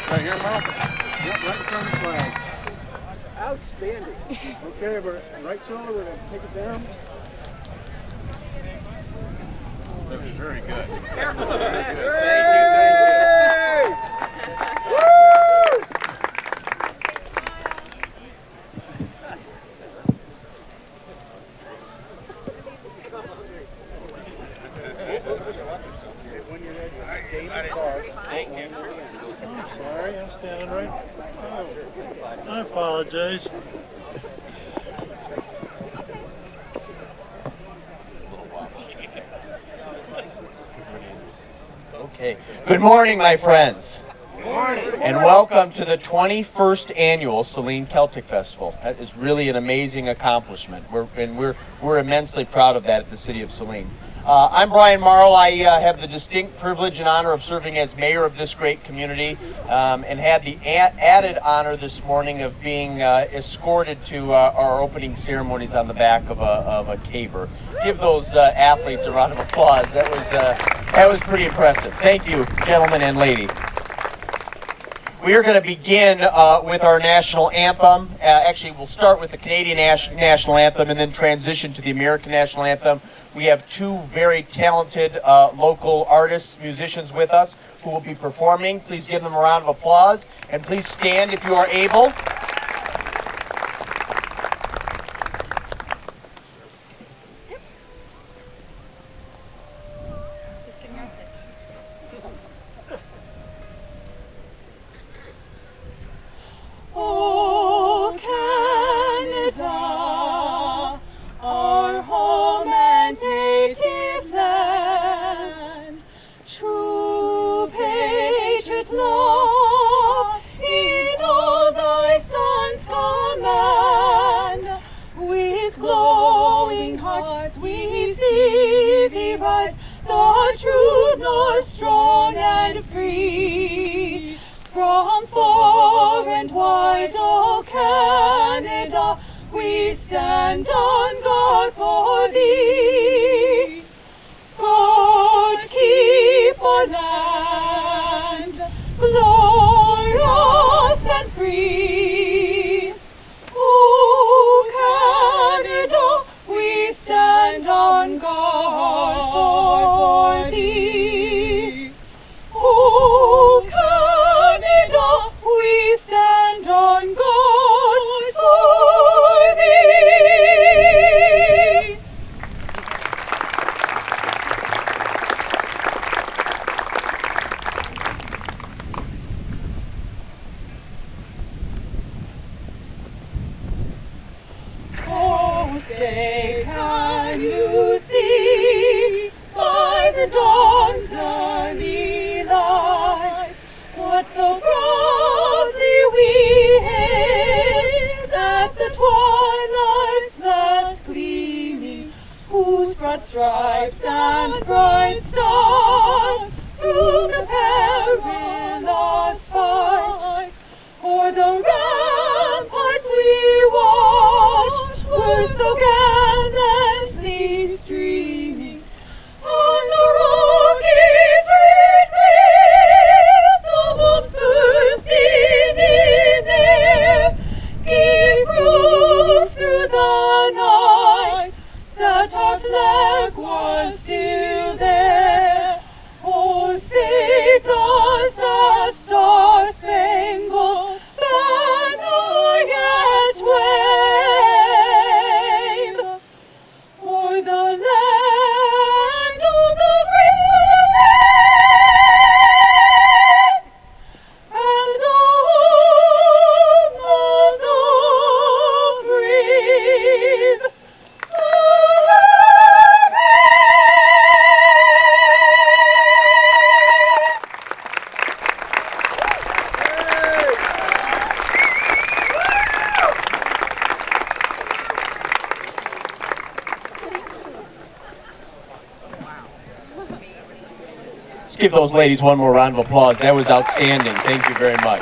Right here, Mom? Yep, right in front of the flag. Outstanding. Okay, but right shoulder, we're going to take it down. That was very good. Thank you. Sorry, I'm standing right. Oh, I apologize. Okay. Good morning, my friends. Good morning. And welcome to the 21st annual Saline Celtic Festival. That is really an amazing accomplishment. We're immensely proud of that at the City of Saline. I'm Brian Morrow. I have the distinct privilege and honor of serving as mayor of this great community, and had the added honor this morning of being escorted to our opening ceremonies on the back of a caber. Give those athletes a round of applause. That was pretty impressive. Thank you, gentlemen and lady. We are going to begin with our national anthem. Actually, we'll start with the Canadian national anthem and then transition to the American national anthem. We have two very talented local artists, musicians with us who will be performing. Please give them a round of applause, and please stand if you are able. Oh, Canada, our home and native land, true patriot love in all thy sons command. With glowing hearts we see thee rise, the true north strong and free. From far and wide, O Canada, we stand on guard for thee. God keep our land glorious and free. O Canada, we stand on guard for thee. say, can you see by the dawn's early light what so proudly we hailed at the twilight's last gleaming, whose broad stripes and bright stars through the perilous fight o'er the ramparts we watched were so gallantly streaming. On the Rockies we the bombs bursting in air gave proof through the night that our flag was still there. Oh, say does that star-spangled banner yet wave o'er the land of the free and the home of the brave? Let's give those ladies one more round of applause. That was outstanding. Thank you very much.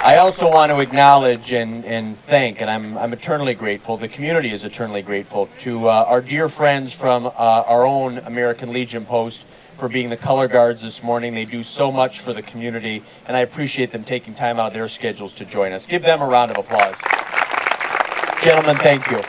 I also want to acknowledge and thank, and I'm eternally grateful, the community is eternally grateful to our dear friends from our own American Legion post for being the color guards this morning. They do so much for the community, and I appreciate them taking time out of their schedules to join us. Give them a round of applause. Gentlemen, thank you.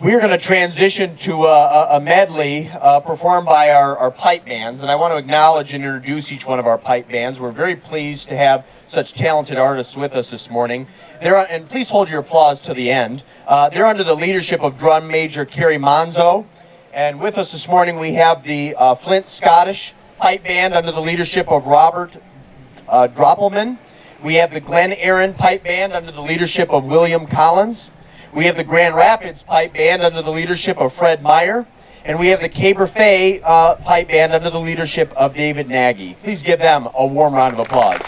We are going to transition to a medley performed by our pipe bands, and I want to acknowledge and introduce each one of our pipe bands. We're very pleased to have such talented artists with us this morning. And please hold your applause to the end. They're under the leadership of Drum Major Kerry Monzo, and with us this morning we have the Flint Scottish Pipe Band under the leadership of Robert Droppelman. We have the Glen Aaron Pipe Band under the leadership of William Collins. We have the Grand Rapids Pipe Band under the leadership of Fred Meyer. And we have the Caber Fay Pipe Band under the leadership of David Nagy. Please give them a warm round of applause.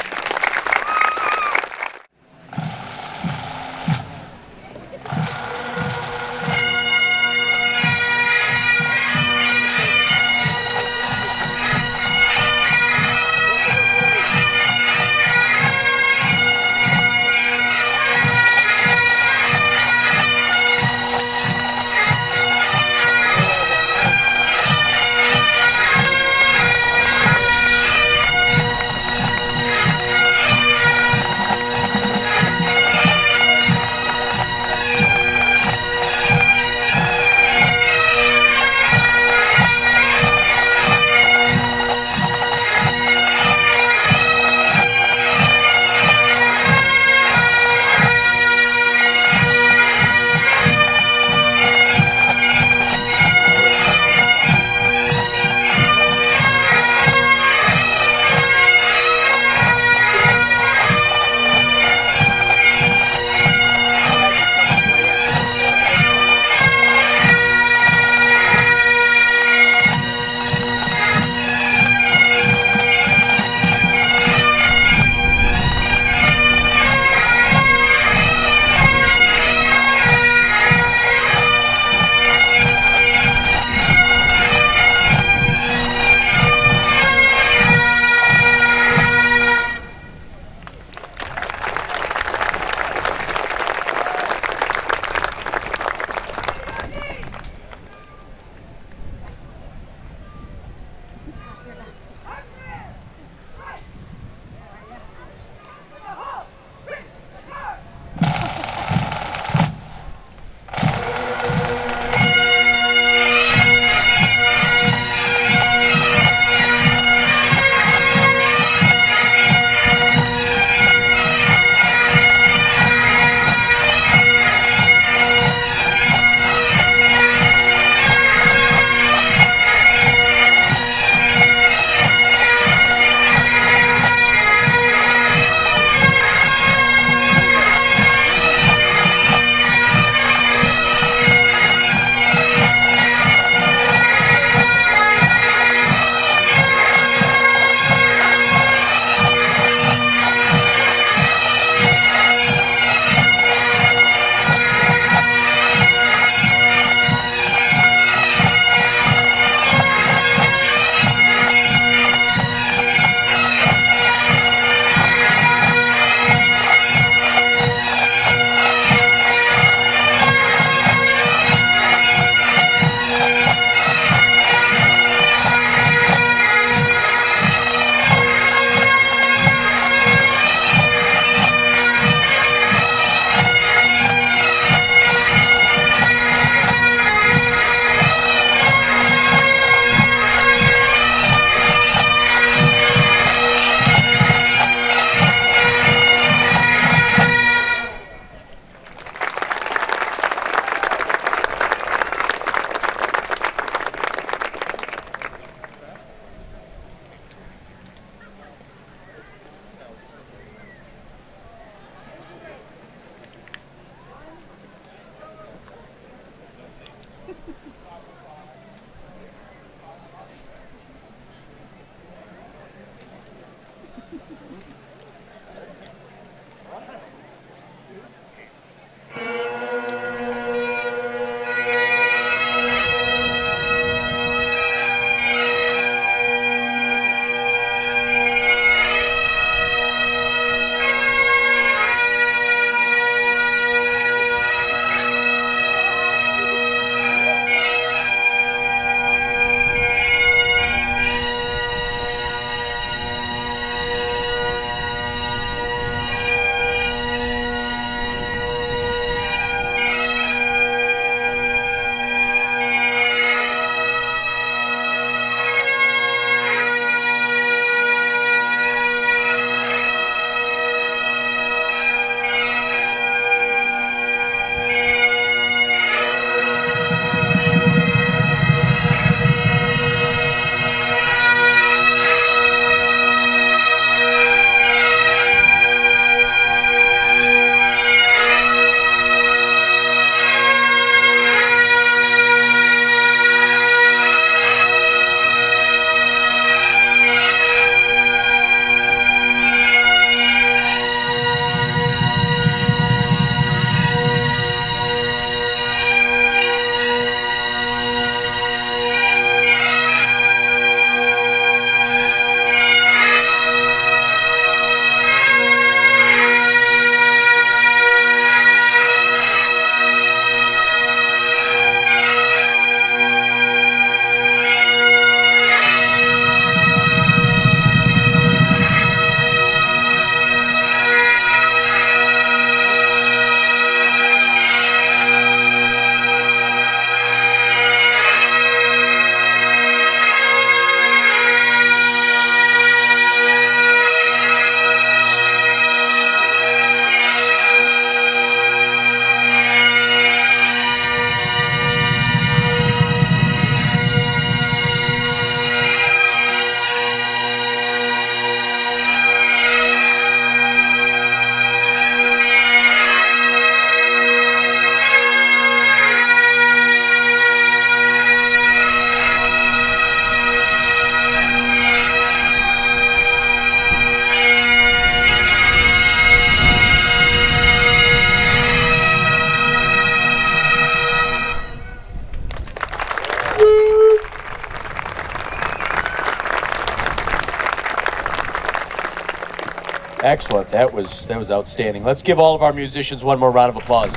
Excellent. That was outstanding. Let's give all of our musicians one more round of applause.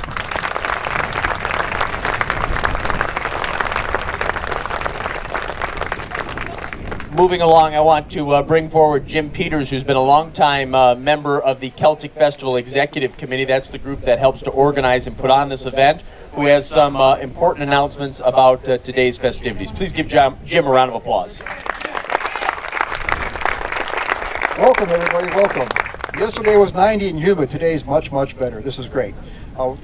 Moving along, I want to bring forward Jim Peters, who's been a longtime member of the Celtic Festival Executive Committee. That's the group that helps to organize and put on this event, who has some important announcements about today's festivities. Please give Jim a round of applause. Welcome, everybody. Welcome. Yesterday was 90 and humid. Today is much, much better. This is great.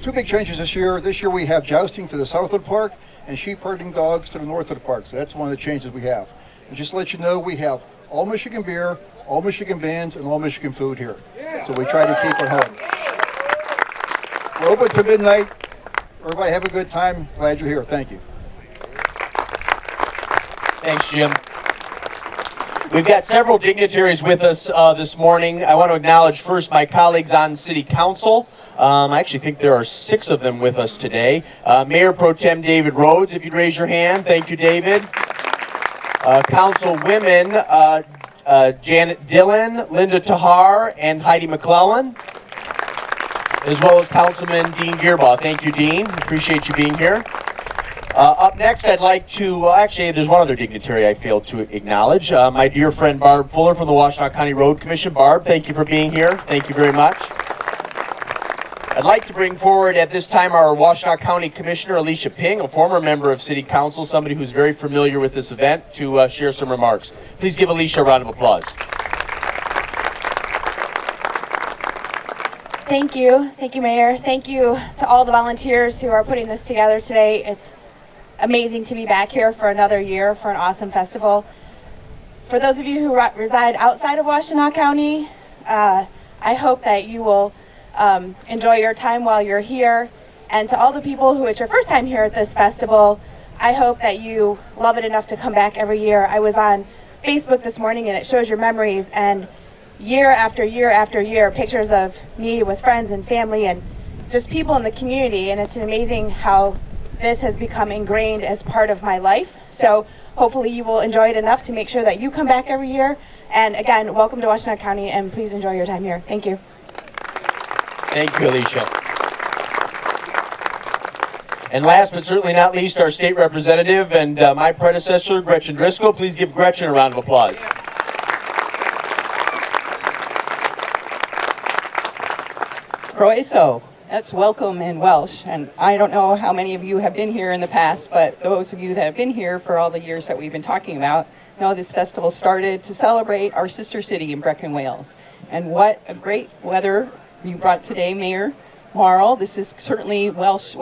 Two big changes this year. This year we have jousting to the south of the park and sheep herding dogs to the north of the park. So that's one of the changes we have. And just to let you know, we have all Michigan beer, all Michigan bands, and all Michigan food here. So we try to keep it home. We're open to midnight. Everybody have a good time. Glad you're here. Thank you. Thanks, Jim. We've got several dignitaries with us this morning. I want to acknowledge first my colleagues on City Council. I actually think there are 6 of them with us today. Mayor Pro Tem David Rhodes, if you'd raise your hand. Thank you, David. Councilwomen Janet Dillon, Linda Tahar, and Heidi McClellan, as well as Councilman Dean Gearbaugh. Thank you, Dean. Appreciate you being here. Up next, I'd like to, actually, there's one other dignitary I failed to acknowledge. My dear friend Barb Fuller from the Washtenaw County Road Commission. Barb, thank you for being here. Thank you very much. I'd like to bring forward at this time our Washtenaw County Commissioner Alicia Ping, a former member of City Council, somebody who's very familiar with this event, to share some remarks. Please give Alicia a round of applause. Thank you. Thank you, Mayor. Thank you to all the volunteers who are putting this together today. It's amazing to be back here for another year for an awesome festival. For those of you who reside outside of Washtenaw County, I hope that you will enjoy your time while you're here. And to all the people who it's your first time here at this festival, I hope that you love it enough to come back every year. I was on Facebook this morning and it shows your memories, and year after year after year, pictures of me with friends and family and just people in the community, and it's amazing how this has become ingrained as part of my life. So hopefully you will enjoy it enough to make sure that you come back every year. And again, welcome to Washtenaw County, and please enjoy your time here. Thank you. Thank you, Alicia. And last but certainly not least, our state representative and my predecessor, Gretchen Driscoll. Please give Gretchen a round of applause. Croeso, that's welcome in Welsh, and I don't know how many of you have been here in the past, but those of you that have been here for all the years that we've been talking about know this festival started to celebrate our sister city in Brecon, Wales. And what a great weather you brought today, Mayor Marl. This is certainly Welsh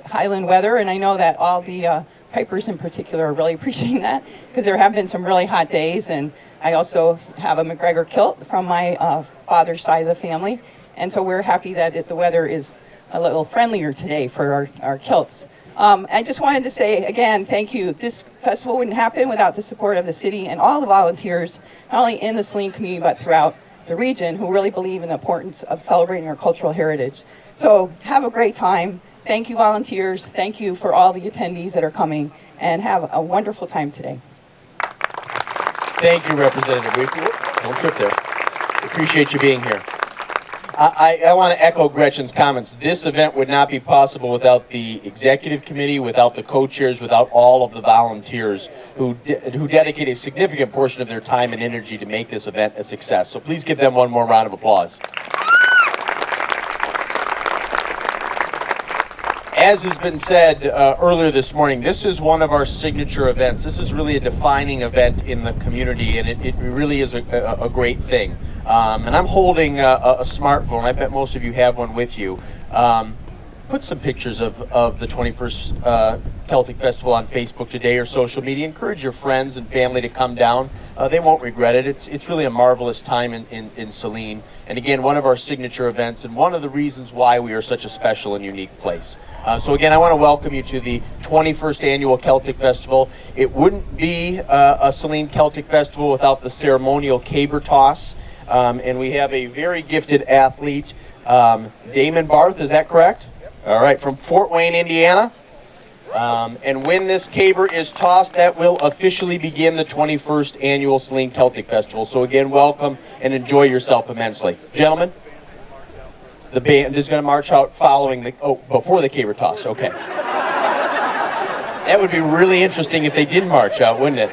Highland weather, and I know that all the Pipers in particular are really appreciating that, because there have been some really hot days, and I also have a McGregor kilt from my father's side of the family. And so we're happy that the weather is a little friendlier today for our kilts. I just wanted to say, again, thank you. This festival wouldn't happen without the support of the city and all the volunteers, not only in the Saline community, but throughout the region, who really believe in the importance of celebrating our cultural heritage. So have a great time. Thank you, volunteers. Thank you for all the attendees that are coming, and have a wonderful time today. Thank you, Representative. Don't trip there. Appreciate you being here. I want to echo Gretchen's comments. This event would not be possible without the executive committee, without the co-chairs, without all of the volunteers who dedicate a significant portion of their time and energy to make this event a success. So please give them one more round of applause. As has been said earlier this morning, this is one of our signature events. This is really a defining event in the community, and it really is a great thing. And I'm holding a smartphone. I bet most of you have one with you. Put some pictures of the 21st Celtic Festival on Facebook today or social media. Encourage your friends and family to come down. They won't regret it. It's really a marvelous time in Saline. And again, one of our signature events and one of the reasons why we are such a special and unique place. So again, I want to welcome you to the 21st Annual Celtic Festival. It wouldn't be a Saline Celtic Festival without the ceremonial caber toss. And we have a very gifted athlete, Damon Barth, is that correct? All right, from Fort Wayne, Indiana. And when this caber is tossed, that will officially begin the 21st annual Saline Celtic Festival. So again, welcome and enjoy yourself immensely. Gentlemen, the band is going to march out following the, before the caber toss, okay. That would be really interesting if they did march out, wouldn't it?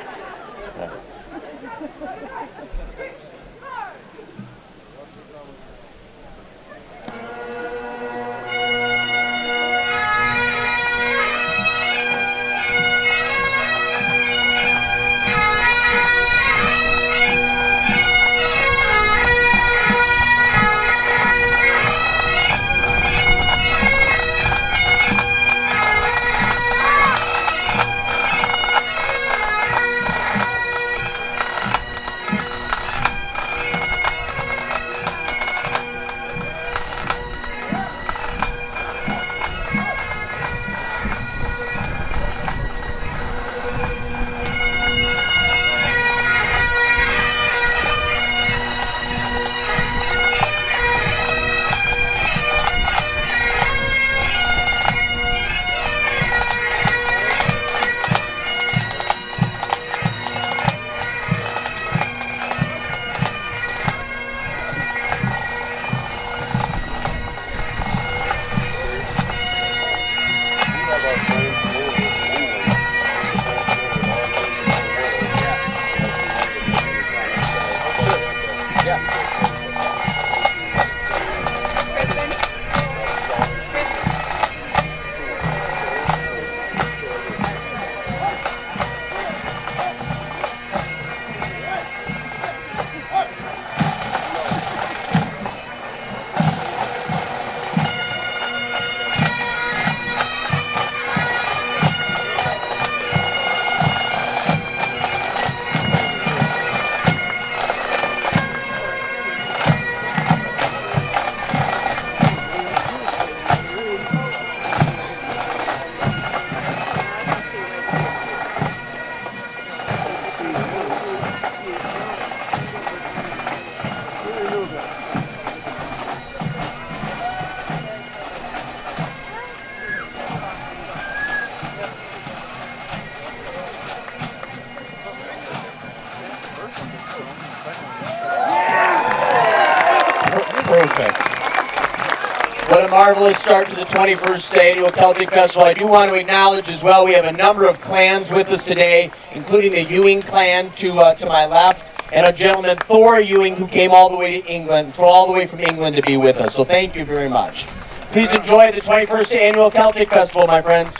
Perfect. What a marvelous start to the 21st Annual Celtic Festival. I do want to acknowledge as well, we have a number of clans with us today, including the Ewing clan to my left, and a gentleman, Thor Ewing, who came all the way to England, all the way from England to be with us. So thank you very much. Please enjoy the 21st Annual Celtic Festival, my friends.